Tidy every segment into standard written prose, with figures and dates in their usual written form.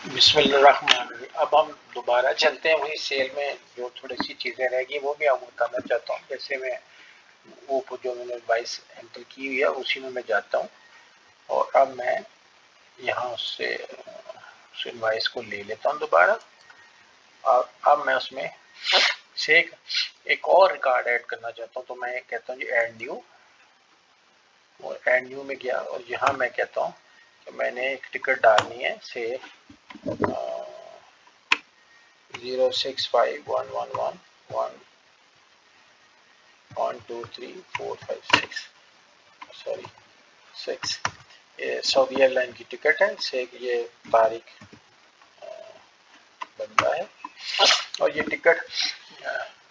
बिस्मिल्लाहिर्रहमानिर्रहीम। अब हम दोबारा चलते हैं वही सेल में, जो थोड़ी सी चीज़ें रह गई वो भी आपको बताना चाहता हूँ। जैसे मैं वो जो मैंने वाइस एंटर की हुई है उसी में मैं जाता हूँ और अब मैं यहाँ से उस इनवाइस को ले लेता हूँ दोबारा। और अब मैं उसमें से एक और रिकॉर्ड ऐड करना चाहता हूँ, तो मैं कहता हूँ जी ऐड न्यू, और ऐड न्यू में गया और यहाँ मैं कहता हूँ कि मैंने एक टिकट डालनी है से 0651111 1 2 3 4 5 6, सॉरी 6, ये सऊदी एयरलाइन की टिकट है से ये तारीख बनता है। और ये टिकट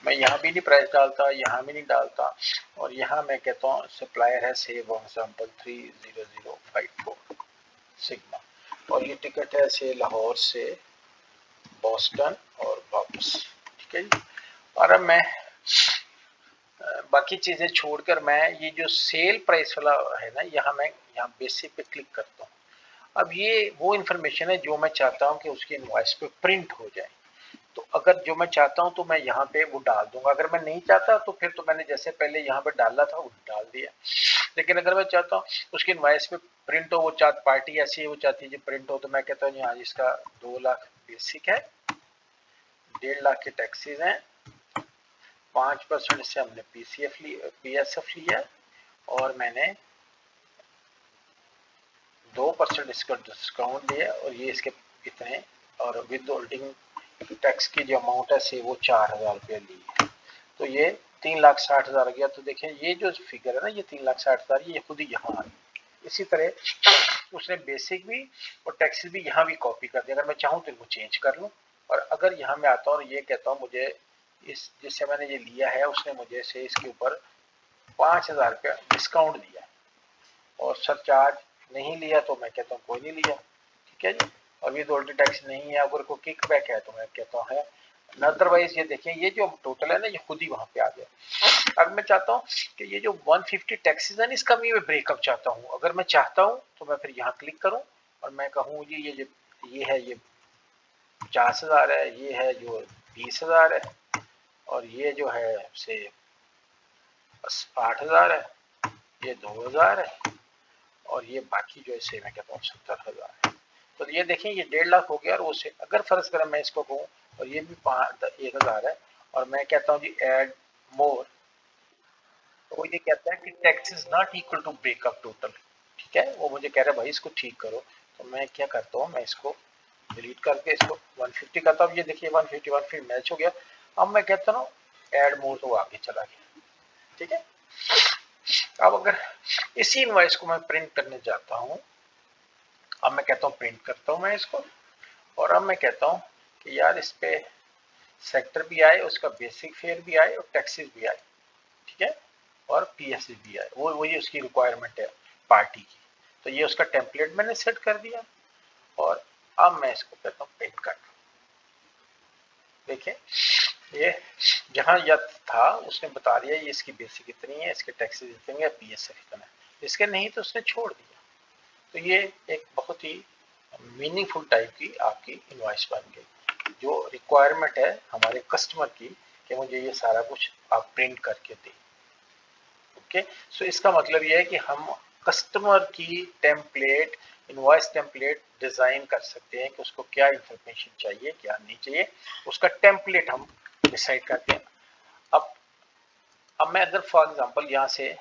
मैं यहाँ भी नहीं प्राइस डालता, यहाँ भी नहीं डालता, और यहाँ मैं कहता हूँ सप्लायर है से फॉर एग्जाम्पल 30054 सिग्मा, और ये टिकट है से लाहौर से बोस्टन और वापस। ठीक है जी। और अब मैं बाकी चीजें छोड़कर मैं ये जो सेल प्राइस वाला है ना, यहाँ मैं यहाँ बेसिक पे क्लिक करता हूँ। अब ये वो इन्फॉर्मेशन है जो मैं चाहता हूँ कि उसकी इनवॉइस पे प्रिंट हो जाए। तो अगर जो मैं चाहता हूँ तो मैं यहाँ पे वो डाल दूंगा, अगर मैं नहीं चाहता तो फिर तो मैंने जैसे पहले यहाँ पे डाला था वो डाल दिया। लेकिन अगर मैं चाहता हूँ उसकी इनवॉइस पे प्रिंट हो, वो चाहती पार्टी ऐसी है वो चाहती है जो प्रिंट हो, तो मैं कहता हूँ यहाँ इसका 2 लाख बेसिक है, 1.5 लाख के टैक्सेस हैं, 5% से हमने PSF लिया, और मैंने 2% इसका डिस्काउंट दिया, और ये इसके कितने, और विद होल्डिंग टैक्स की जो अमाउंट है से वो 4,000 रुपया ली है। तो ये 3,60,000 गया। तो देखें ये जो फिगर है ना, ये 3,60,000 ये खुद ही यहाँ आ गई। इसी तरह उसने बेसिक भी और टैक्सेस भी यहाँ भी कॉपी कर दिया। अगर मैं चाहूँ तो इनको चेंज कर लूँ, और अगर यहाँ मैं आता हूँ और ये कहता हूँ मुझे इस जिससे मैंने ये लिया है उसने मुझे से इसके ऊपर 5,000 रुपया डिस्काउंट दिया और सरचार्ज नहीं लिया, तो मैं कहता हूँ कोई नहीं लिया। ठीक है जी। और विद होल्डिंग टैक्स नहीं है, अगर कोई किक बैक है तो मैं कहता हूँ है। अदरवाइज ये देखिए ये जो टोटल है ना ये खुद ही वहां पे आ गया। अब मैं चाहता हूँ कि ये जो 150 टैक्सेस है इसका भी मैं ब्रेकअप चाहता हूँ। अगर मैं चाहता हूँ तो मैं फिर यहाँ क्लिक करूँ और मैं कहूँ जी ये है ये 50,000 है, ये है जो 20,000 है, और ये जो है से 8,000 है, ये 2,000 है, और ये बाकी जो है से मैं कहता हूँ 70,000 है। तो ये देखें ये 1.5 लाख हो गया। और उसे अगर फर्ज करें मैं इसको कहूँ और ये भी 1,000 है, और मैं कहता हूँ जी ऐड मोर, तो वो ये कहता है कि tax is not equal to breakup total. ठीक है, वो मुझे कह रहा है भाई इसको ठीक करो। तो मैं क्या करता हूँ, मैं इसको डिलीट करके इसको 150 करता हूँ। ये देखिए 150 मैच हो गया। अब मैं कहता हूँ ऐड मोर, तो वो आगे चला गया। ठीक है। अब अगर इसी इनवॉइस को मैं प्रिंट करने जाता हूँ, अब मैं कहता हूँ प्रिंट करता हूँ मैं इसको, और अब मैं कहता हूँ कि यार इस पे सेक्टर भी आए, उसका बेसिक फेयर भी आए और टैक्सेस भी आए। ठीक है, और PSF भी आए, वो वही उसकी रिक्वायरमेंट है पार्टी की। तो ये उसका टेम्पलेट मैंने सेट कर दिया, और अब मैं इसको कहता हूँ प्रिंट कर। देखिए ये जहां यह था उसने बता दिया ये इसकी बेसिक इतनी है, इसके टैक्सेस इतने हैं, PSF इतना है, इसके नहीं तो उसने छोड़ दिया। तो ये एक बहुत ही मीनिंगफुल टाइप की आपकी इनवॉइस बन गई, जो रिक्वायरमेंट है हमारे कस्टमर की कि मुझे ये सारा कुछ आप प्रिंट करके दें। ओके, सो इसका मतलब ये है कि हम कस्टमर की टेम्पलेट, इनवॉइस टेम्पलेट डिजाइन कर सकते हैं कि उसको क्या इंफॉर्मेशन चाहिए क्या नहीं चाहिए, उसका टेम्पलेट हम डिसाइड करते हैं। अब अब मैं अगर फॉर एग्जांपल यहाँ से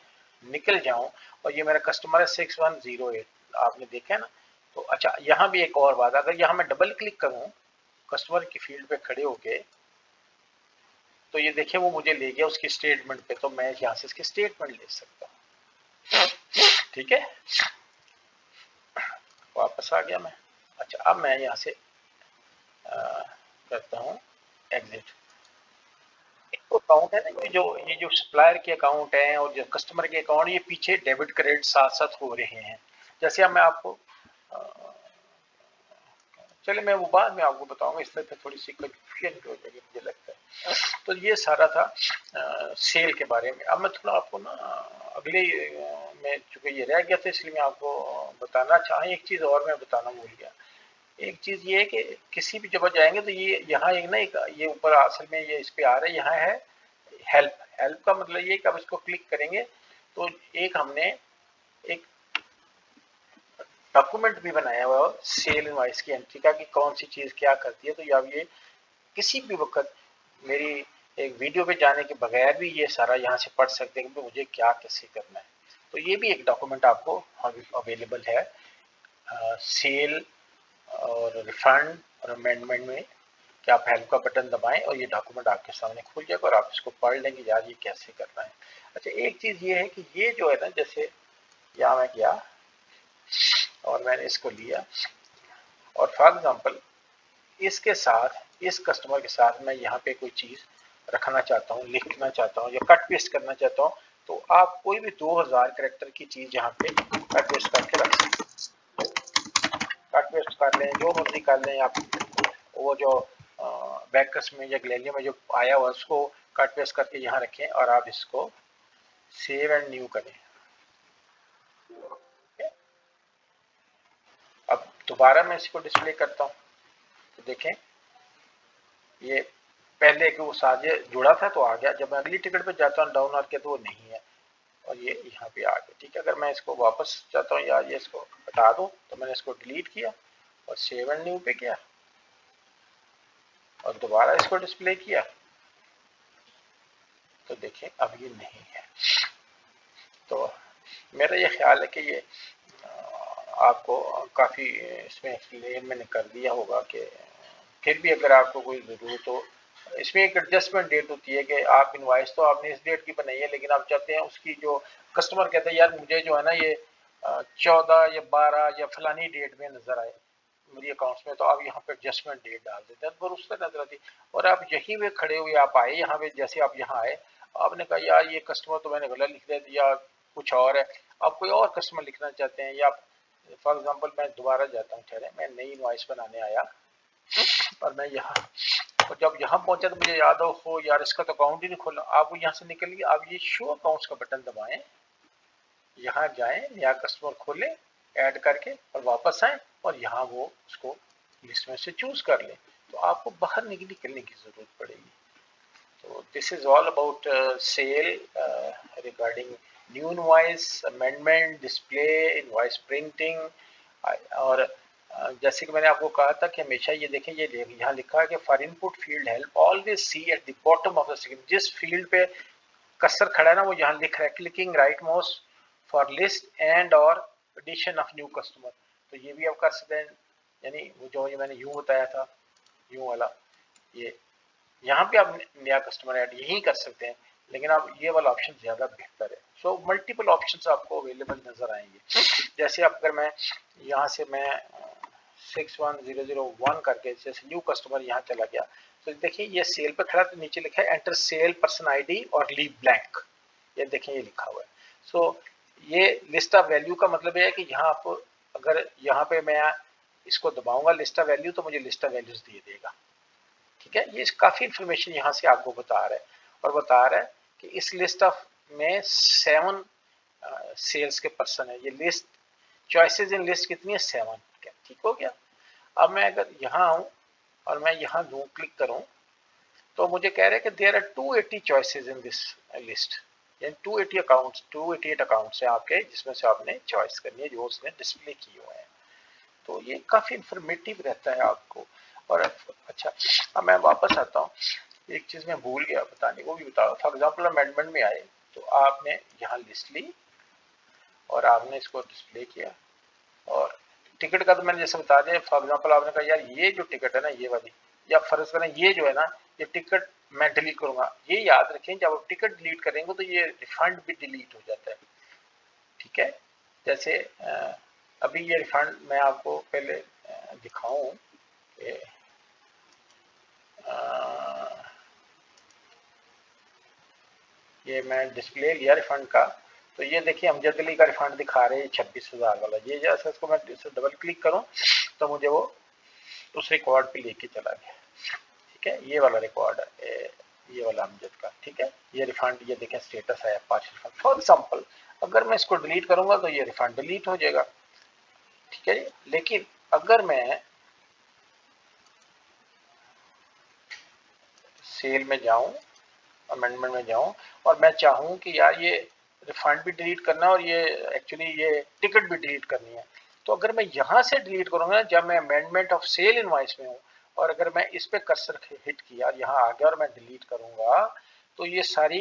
निकल जाऊं और ये मेरा कस्टमर है 6108, आपने देखा है ना। तो अच्छा यहाँ भी एक और बात, अगर यहाँ मैं डबल क्लिक करूं कस्टमर की फील्ड पे खड़े होके, तो ये देखिए वो मुझे ले गया उसकी स्टेटमेंट पे, तो मैं यहाँ से इसकी स्टेटमेंट ले सकता हूँ। ठीक है, वापस आ गया मैं। अच्छा अब मैं यहाँ से करता हूँ एग्जिट। तो अकाउंट है ना, ये जो सप्लायर के अकाउंट हैं और जो कस्टमर के अकाउंट, ये पीछे डेबिट क्रेडिट साथ साथ हो रहे हैं। जैसे अब मैं आपको चलिए मैं वो बाद में आपको बताऊंगा, इस तरह थोड़ी सी कंफ्यूजन हो जाएगी मुझे लगता है। तो ये सारा था सेल के बारे में। अब मैं थोड़ा आपको ना अगले में, चूंकि ये रह गया था इसलिए मैं आपको बताना चाहे, एक चीज और मैं बताना भूल गया एक चीज ये है कि किसी भी जगह जाएंगे तो ये यहाँ एक ना एक ये ऊपर असल में ये इस पे आ रहा है, यहाँ है हेल्प। हेल्प का मतलब ये कि आप इसको क्लिक करेंगे तो एक हमने एक डॉक्यूमेंट भी बनाया हुआ है सेल इनवॉइस की एंट्री का कि कौन सी चीज क्या करती है। तो अब ये किसी भी वक्त मेरी एक वीडियो पे जाने के बगैर भी ये सारा यहाँ से पढ़ सकते हैं कि मुझे क्या कैसे करना है। तो ये भी एक डॉक्यूमेंट आपको अवेलेबल है सेल और रिफंड और अमेंडमेंट में कि आप हेल्प का बटन दबाएं और ये डॉक्यूमेंट आपके सामने खुल जाएगा और आप इसको पढ़ लेंगे यार ये कैसे करना है। अच्छा एक चीज ये है कि ये जो है ना जैसे यहाँ मैं गया और मैंने इसको लिया और फॉर एग्जांपल इसके साथ इस कस्टमर के साथ मैं यहाँ पे कोई चीज रखना चाहता हूँ, लिखना चाहता हूँ या कट पेस्ट करना चाहता हूँ, तो आप कोई भी 2000 कैरेक्टर की चीज यहाँ पे कट पेस्ट करके रख सकते हैं। कट पेस्ट कर लें जो मर्जी कर लें आप, वो जो बैकस में या गैलरी में जो आया हुआ उसको कट पेस्ट करके यहाँ रखें और आप इसको सेव एंड न्यू करें। अब दोबारा मैं इसको डिस्प्ले करता हूँ तो देखें ये पहले कि वो साझे जुड़ा था तो आ गया, जब मैं अगली टिकट पे जाता हूँ डाउन आर के तो वो नहीं है और ये यहाँ पे आ गया। ठीक है, अगर मैं इसको वापस चाहता हूँ या ये इसको हटा दूँ तो मैंने इसको डिलीट किया और सेव एंड न्यू पे किया और दोबारा इसको डिस्प्ले किया तो देखें अब ये नहीं है। तो मेरा ये ख्याल है कि ये आपको काफ़ी इसमें एक्सप्लेन मैंने कर दिया होगा कि फिर भी अगर आपको कोई ज़रूरत हो, इसमें एक एडजस्टमेंट डेट होती है कि आप इनवाइस तो आपने इस डेट की बनाई है लेकिन आप चाहते हैं उसकी जो कस्टमर कहते हैं यार मुझे जो है ना ये 14 या 12 या फलानी डेट में नजर आए मेरी अकाउंट्स में, तो आप यहाँ पे एडजस्टमेंट डेट डाल देते हैं और उस पर नजर आती है। और आप यहीं पे खड़े हुए आप आए यहाँ पे, जैसे आप यहाँ आए आपने कहा यार ये कस्टमर तो मैंने गलत लिख दिया या कुछ और है, आप कोई और कस्टमर लिखना चाहते हैं या फॉर एग्जाम्पल मैं दोबारा जाता हूँ, ठहरे मैं नई इनवॉइस बनाने आया और मैं यहाँ और जब यहाँ पहुंचा तो मुझे याद हो यार इसका तो अकाउंट ही नहीं खोला, आप यहाँ से निकल गए, आप ये शो अकाउंट्स का बटन दबाएं, यहाँ जाएं नया कस्टमर खोलें ऐड करके और वापस आए और यहाँ वो उसको लिस्ट में से चूज कर लें तो आपको बाहर निकलने की जरूरत पड़ेगी। तो this is all about sale regarding new invoice, amendment, display, invoice printing. और जैसे कि मैंने आपको कहा था कि हमेशा ये देखें ये यहाँ लिखा है कि for input field help always see at the bottom of the screen, जिस फील्ड पे कर्सर खड़ा है ना वो यहाँ लिख रहा है clicking right mouse for list and और एडिशन ऑफ न्यू कस्टमर। तो ये भी आप कर सकते हैं, यानी वो जो ये मैंने यूं बताया था यूं वाला, ये यहाँ पे आप नया कस्टमर ऐड यही कर सकते हैं लेकिन आप ये वाला ऑप्शन ज्यादा बेहतर है। सो मल्टीपल ऑप्शंस आपको अवेलेबल नजर आएंगे। जैसे अगर मैं यहाँ से मैं 61001 करके जैसे न्यू कस्टमर यहाँ चला गया तो देखिए ये सेल पे खड़ा तो नीचे लिखा है एंटर सेल पर्सन आईडी और लीव ब्लैंक, ये देखें ये लिखा हुआ है। सो ये लिस्ट ऑफ वैल्यू का मतलब है कि यहाँ आप अगर यहाँ पे मैं इसको दबाऊंगा लिस्ट ऑफ वैल्यू तो मुझे लिस्ट ऑफ वैल्यूज दे देगा। ठीक है, ये काफी इंफॉर्मेशन यहाँ से आपको बता रहा है और बता रहा है कि इस लिस्ट ऑफ में 7 सेल्स के पर्सन है, ये लिस्ट चॉइसेस इन लिस्ट कितनी है 7। ठीक हो गया। अब मैं अगर यहाँ आऊँ और मैं यहाँ दूं क्लिक करूं तो मुझे कह रहा है कि there are 280 choices in this list, यानी 280 अकाउंट्स 288 अकाउंट्स हैं आपके जिसमें से आपने चॉइस करनी है जो उसने डिस्प्ले किए हुए हैं। तो ये काफी इंफॉर्मेटिव रहता है आपको। और अच्छा अब मैं वापस आता हूँ, एक चीज मैं भूल गया बताने को भी बता, फॉर एग्जाम्पल अमेंडमेंट में आए तो आपने यहाँ लिस्ट ली और आपने इसको डिस्प्ले किया और टिकट का तो मैंने जैसे बता दिया। फॉर एग्जाम्पल आपने कहा यार ये जो टिकट है ना ये वाली, या फर्ज करें ये जो है ना ये टिकट मैं डिलीट करूंगा, ये याद रखें जब आप टिकट डिलीट करेंगे तो ये रिफंड भी डिलीट हो जाता है। ठीक है, जैसे अभी ये रिफंड मैं आपको पहले दिखाऊं कि ये मैं डिस्प्ले लिया रिफंड का तो ये देखिए अमजद अली का रिफंड दिखा रहे हैं 26,000 वाला। ये जैसे इसको मैं डबल क्लिक करूं तो मुझे वो उस रिकॉर्ड पे लेके चला गया। ठीक है, ये वाला रिकॉर्ड है ये वाला अमजद का। ठीक है, ये रिफंड ये देखें स्टेटस है पार्शियल रिफंड। फॉर एग्जांपल अगर मैं इसको डिलीट करूंगा तो ये रिफंड डिलीट हो जाएगा। ठीक है, लेकिन अगर मैं सेल में जाऊं, अमेंडमेंट में जाऊं और मैं चाहूं कि यार ये रिफंड भी डिलीट करना और ये एक्चुअली ये टिकट भी डिलीट करनी है, तो अगर मैं यहाँ से डिलीट करूंगा जब मैं अमेंडमेंट ऑफ सेल इनवॉइस में हूँ और अगर मैं इस पे कर्सर हिट किया और यहाँ आ गया और मैं डिलीट करूंगा तो ये सारी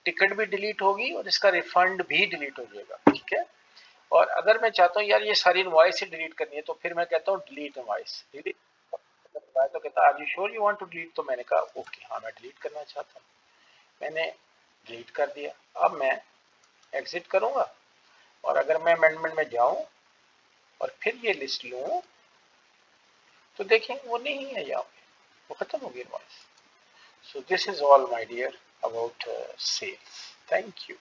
टिकट भी डिलीट होगी और इसका रिफंड भी डिलीट हो जाएगा, ठीक है। और अगर मैं चाहता हूँ यार ये सारी इनवॉइस ही डिलीट करनी है तो फिर मैं कहता हूँ डिलीट इनवॉइस, डिलीट तो कहता है are you sure you want to delete, तो मैंने कहा ओके हाँ मैं डिलीट करना चाहता हूँ, मैंने डिलीट कर दिया। अब मैं एग्जिट करूंगा और अगर मैं अमेंडमेंट में जाऊं और फिर ये लिस्ट लूं तो देखें वो नहीं है यहाँ पे, वो खत्म हो गई invoice. So this is all my dear about sales. Thank you.